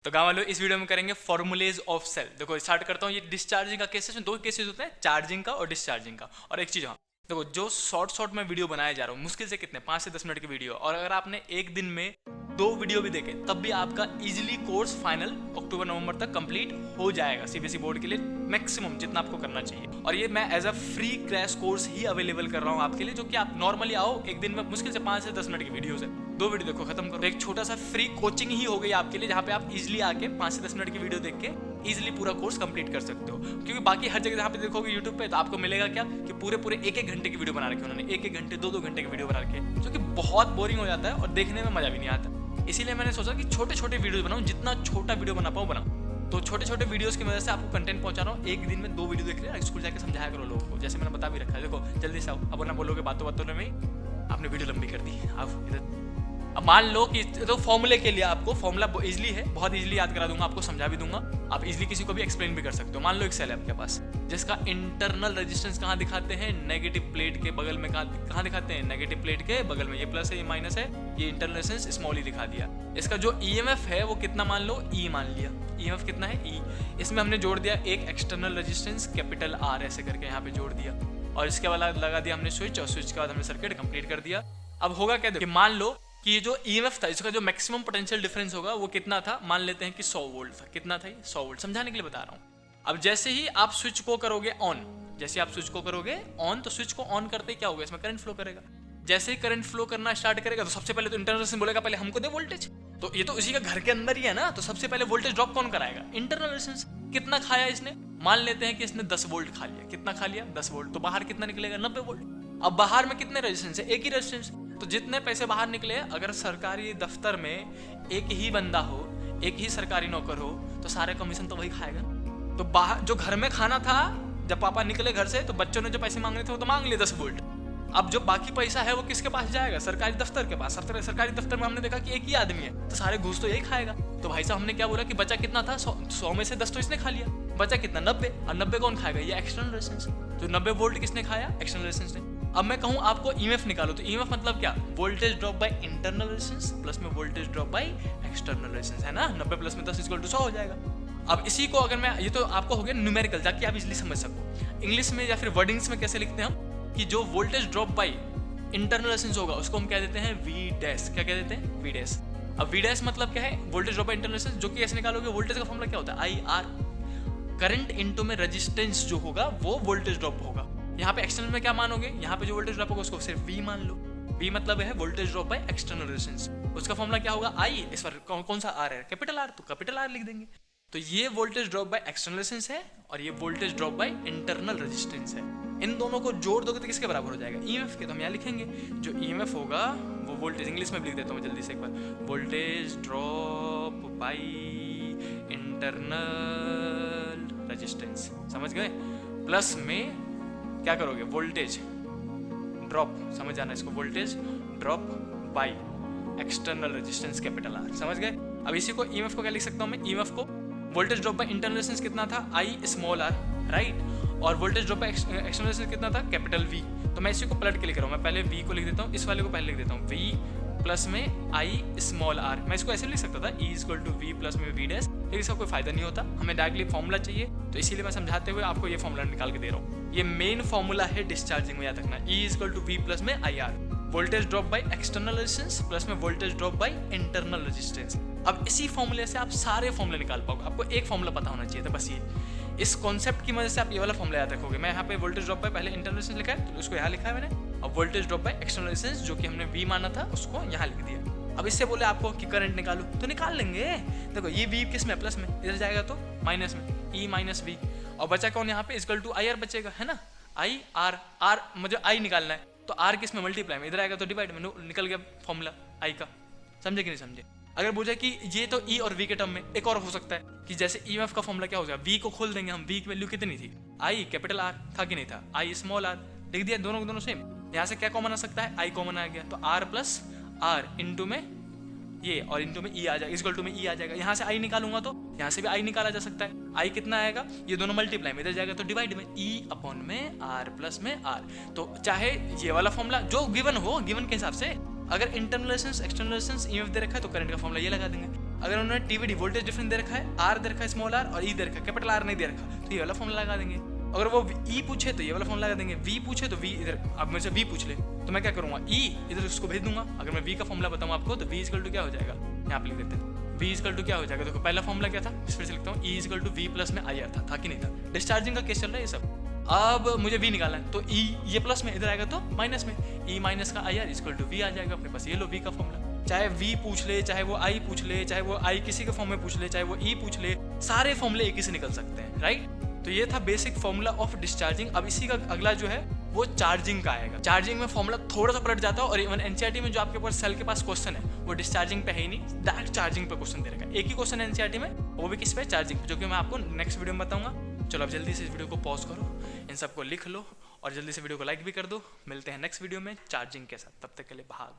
तो गाँव वालों, इस वीडियो में करेंगे फॉर्मूलेज ऑफ सेल। देखो स्टार्ट करता हूँ। ये डिस्चार्जिंग का केसेस में दो केसेस होते हैं, चार्जिंग का और डिस्चार्जिंग का। और एक चीज़ हाँ, देखो जो शॉर्ट में वीडियो बनाया जा रहा हूँ, मुश्किल से कितने 5 से 10 मिनट की वीडियो, और अगर आपने एक दिन में 2 वीडियो भी देखे तब भी आपका इजीली कोर्स फाइनल अक्टूबर नवंबर तक कंप्लीट हो जाएगा सीबीएसई बोर्ड के लिए, मैक्सिमम जितना आपको करना चाहिए। और ये मैं as a free crash course ही अवेलेबल कर रहा हूँ आपके लिए, जो कि आप नॉर्मली आओ एक दिन में मुश्किल से 5 से 10 मिनट की वीडियो है, 2 वीडियो देखो खत्म करो। एक छोटा सा फ्री कोचिंग ही हो गई आपके लिए, जहाँ पे आप इजीली आके 5 से 10 मिनट की वीडियो देख के इजीली पूरा कोर्स कंप्लीट कर सकते हो। क्योंकि बाकी हर जगह जहाँ पे देखोगे यूट्यूब पे, तो आपको मिलेगा क्या कि पूरे 1-1 घंटे की वीडियो बना रखी है उन्होंने, 1-1 घंटे 2-2 घंटे की वीडियो बना रखी है, जो कि बहुत बोरिंग हो जाता है और देखने में मजा भी नहीं आता। इसीलिए मैंने सोचा कि छोटे वीडियो बनाऊं, जितना छोटा वीडियो बना पाऊं बनाऊं। तो छोटे वीडियोस की वजह से आपको कंटेंट पहुंचा रहा हूं। एक दिन में 2 वीडियो देख लिया, स्कूल जाके समझाया करो लोगों को, जैसे मैंने बता भी रखा है। देखो जल्दी से आओ, अब ना बोलोगे बातों में आपने वीडियो लंबी कर दी। आप इधर अब मान लो कि तो फॉर्मूले के लिए आपको फॉर्मूला इजीली है, बहुत इजीली याद करा दूंगा, आपको समझा भी दूंगा, आप इजीली किसी को भी एक्सप्लेन भी कर सकते हो। मान लो एक सेल है आपके पास, जिसका इंटरनल रेजिस्टेंस कहाँ दिखाते हैं, नेगेटिव प्लेट के बगल में। कहाँ दिखाते हैं, नेगेटिव प्लेट के बगल में। ये प्लस है, ये माइनस है, ये इंटरनल रेजिस्टेंस स्मॉल ही दिखा दिया। इसका जो ईएमएफ है वो कितना मान लो, ई मान लिया। ईएमएफ कितना है, ई। इसमें हमने जोड़ दिया एक एक्सटर्नल रेजिस्टेंस कैपिटल आर, ऐसे करके यहाँ पे जोड़ दिया, और इसके बाद लगा दिया हमने स्विच, और स्विच के बाद हमने सर्किट कंप्लीट कर दिया। अब होगा क्या, देखिए मान लो कि ये जो ईएमएफ था, इसका जो मैक्सिमम पोटेंशियल डिफरेंस होगा वो कितना था, मान लेते हैं कि 100 वोल्ट था। कितना था ये, 100 वोल्ट, समझाने के लिए बता रहा हूँ। अब जैसे ही आप स्विच को करोगे ऑन, जैसे आप स्विच को करोगे ऑन, तो स्विच को ऑन करते ही क्या होगा, इसमें करंट फ्लो करेगा। जैसे ही करंट फ्लो करना स्टार्ट करेगा तो सबसे पहले तो इंटरनल रेजिस्टेंस बोलेगा पहले हमको दे वोल्टेज, तो ये तो इसी का घर के अंदर ही है ना, तो सबसे पहले वोल्टेज ड्रॉप कौन कराएगा, इंटरनल रेजिस्टेंस। कितना खाया इसने, मान लेते हैं कि इसने 10 वोल्ट खा लिया। कितना खा लिया, 10 वोल्ट, तो बाहर कितना निकलेगा, 90 वोल्ट। अब बाहर में कितने रेजिस्टेंस है, एक ही रेजिस्टेंस, तो जितने पैसे बाहर निकले, अगर सरकारी दफ्तर में एक ही बंदा हो, एक ही सरकारी नौकर हो, तो सारे कमीशन तो वही खाएगा। तो बाहर जो घर में खाना था, जब पापा निकले घर से तो बच्चों ने जो पैसे मांगने थे वो तो मांग लिए 10 वोल्ट। अब जो बाकी पैसा है वो किसके पास जाएगा, सरकारी दफ्तर के पास। सरकारी दफ्तर में हमने देखा कि एक ही आदमी है, तो सारे घूस तो यही खाएगा। तो भाई साहब हमने क्या बोला कि बचा कितना था, 100 में से 10 तो इसने खा लिया, बचा कितना, 90। और 90 कौन खाएगा, ये एक्सटर्नल रेजिस्टेंस। तो 90 वोल्ट किसने खाया, एक्सटर्नल रेजिस्टेंस ने। अब मैं कहूं आपको ईएमएफ निकालो, तो ईएमएफ मतलब क्या, voltage drop by internal resistance plus में voltage drop by external resistance, है ना। 90 प्लस में 10 = 100 हो जाएगा। अब इसी को अगर मैं, ये तो आपको हो गया न्यूमेरिकल, ताकि आप इजीली समझ सको। इंग्लिश में या फिर वर्डिंग्स में कैसे लिखते हैं हम, कि जो voltage drop by internal resistance होगा उसको हम क्या देते हैं, वी डैश। क्या कह देते हैं, वी डैश। अब वी डैश मतलब क्या है, voltage drop by internal resistance, जो कि ऐसे निकालोगे, वोल्टेज का फॉर्मूला क्या होता है, आई आर। करंट इनटू में रेजिस्टेंस जो होगा वो वोल्टेज ड्रॉप होगा। यहाँ पे एक्सटर्नल में क्या मानोगे, यहाँ पे जो वोल्टेज ड्रॉप होगा उसको सिर्फ V मान लो। V मतलब है voltage drop by external resistance. उसका फॉर्मूला क्या होगा, I। इस पर कौन सा R है, कैपिटल R, तो कैपिटल R लिख देंगे। तो ये voltage drop by external resistance है और ये voltage drop by internal resistance है। इन दोनों को जोड़ दोगे तो किसके बराबर हो जाएगा, ईएमएफ के। तो हम यहाँ लिखेंगे जो ईएमएफ होगा वो वोल्टेज, इंग्लिश में भी लिख देता हूँ जल्दी से एक बार, voltage drop by internal resistance, समझ गए। प्लस में क्या करोगे, वोल्टेज ड्रॉप, समझ जाना इसको, voltage drop by external resistance capital R, समझ गए। अब इसी को ईएमएफ को क्या लिख सकता हूं मैं, ईएमएफ को voltage drop by internal resistance कितना था, आई स्मॉल आर, राइट, और voltage drop by external resistance कितना था, कैपिटल वी। तो मैं इसी को पलट के लिख रहा हूं, मैं पहले वी को लिख देता हूं, इस वाले को पहले लिख देता हूं, वी प्लस में आई स्मॉल आर। मैं इसको ऐसे लिख सकता था, E = V प्लस में V डैश, लेकिन इसका कोई फायदा नहीं होता, हमें डायरेक्टली फॉर्मूला चाहिए, तो इसीलिए मैं समझाते हुए आपको ये फॉर्मूला निकाल के दे रहा हूँ। ये मेन फॉर्मूला है डिस्चार्जिंग में, याद रखना, E = V प्लस में IR, voltage drop by external resistance plus में voltage drop by internal resistance. अब इसी फॉर्मूले से आप सारे फॉर्मूले निकाल पाओगे। आपको एक फॉर्मूला पता होना चाहिए था, बस ये। इस कॉन्सेप्ट की मदद से आप ये वाला फॉर्मूला याद रखोगे। मैं यहाँ पे वोल्टेज ड्रॉप बाय पहले इंटरनल रेजिस्टेंस लिखा है तो उसको यहाँ लिखा है मैंने, और voltage drop by external resistance जो कि हमने V माना था उसको यहाँ लिख दिया। अब इससे बोले आपको कि करंट निकालो, तो निकाल लेंगे। देखो ये V किस में, प्लस में, इधर जाएगा तो माइनस में, E माइनस V, और बचा कौन यहाँ पे, = IR बचेगा, है ना। I R, R मुझे I निकालना है, तो R किस में, मल्टीप्लाई में, इधर आएगा तो डिवाइड में, निकल गया फॉर्मूला I का। समझे कि नहीं समझे। अगर पूछे कि ये तो E और V के टर्म में, एक और हो सकता है कि जैसे ईएमएफ का फॉर्मूला क्या हो जाएगा, V को खोल देंगे हम, V की वैल्यू कितनी थी, I कैपिटल R था कि नहीं था, I स्मॉल r, लिख दिया, दोनों सेम। यहाँ से क्या कॉमन आ सकता है, I कॉमन आ गया, तो R प्लस R इंटू में ये, और इंटू में E आ जाएगा, इक्वल टू में E आ जाएगा। यहाँ से I निकालूंगा तो यहाँ से भी I निकाला जा सकता है। I कितना आएगा, ये दोनों मल्टीप्लाई में, इधर जाएगा तो डिवाइड में, E अपॉन में R प्लस में R। तो चाहे ये वाला फॉर्मूला जो गिवन हो, गिवन के हिसाब से, अगर internal resistance external resistance EMF दे रखा है तो करंट का फॉर्मूला ये लगा देंगे। अगर उन्होंने TVD वोल्टेज डिफरेंस दे रखा है, R दे रखा है, स्मॉल r और E दे रखा है, कैपिटल R नहीं दे रखा, तो ये वाला फॉर्मूला लगा देंगे। अगर वो E पूछे तो ये वाला फॉर्मूला लगा देंगे, V पूछे तो V इधर, अब मेरे से V पूछ ले तो मैं क्या करूँगा, E इधर उसको भेज दूंगा। अगर मैं V का फॉर्मूला बताऊँ आपको तो V इक्वल टू क्या हो जाएगा, यहाँ पे लिख देते हैं, V इक्वल टू क्या हो जाएगा। देखो पहला फॉर्मूला क्या था, फिर से लिखता हूँ, E equal to V plus में IR था कि नहीं था। डिस्चार्जिंग का केस चल रहा है ये सब। अब मुझे V निकालना है तो E ये प्लस में, इधर आएगा तो माइनस में, E माइनस का IR इक्वल टू V आ जाएगा अपने पास। ये लो V का फॉर्मूला। चाहे V पूछ ले, चाहे वो I पूछ ले, चाहे वो I किसी के फॉर्म में पूछ ले, चाहे वो E पूछ ले, सारे फॉर्मूले एक ही से निकल सकते हैं, राइट। तो ये था बेसिक फॉर्मूला ऑफ डिस्चार्जिंग। अब इसी का अगला जो है वो चार्जिंग का आएगा। चार्जिंग में फॉर्मूला थोड़ा सा पलट जाता है और इवन NCERT में जो आपके पास सेल के पास क्वेश्चन है वो डिस्चार्जिंग पे है ही नहीं, डायरेक्ट चार्जिंग पे क्वेश्चन दे रखा है। एक ही क्वेश्चन है NCERT में, वो भी किस पे, चार्जिंग पे, जो कि मैं आपको नेक्स्ट वीडियो में बताऊंगा। चलो अब जल्दी से इस वीडियो को पॉज करो, इन सबको लिख लो और जल्दी से वीडियो को लाइक भी कर दो। मिलते हैं नेक्स्ट वीडियो में चार्जिंग के साथ, तब तक के लिए भागो।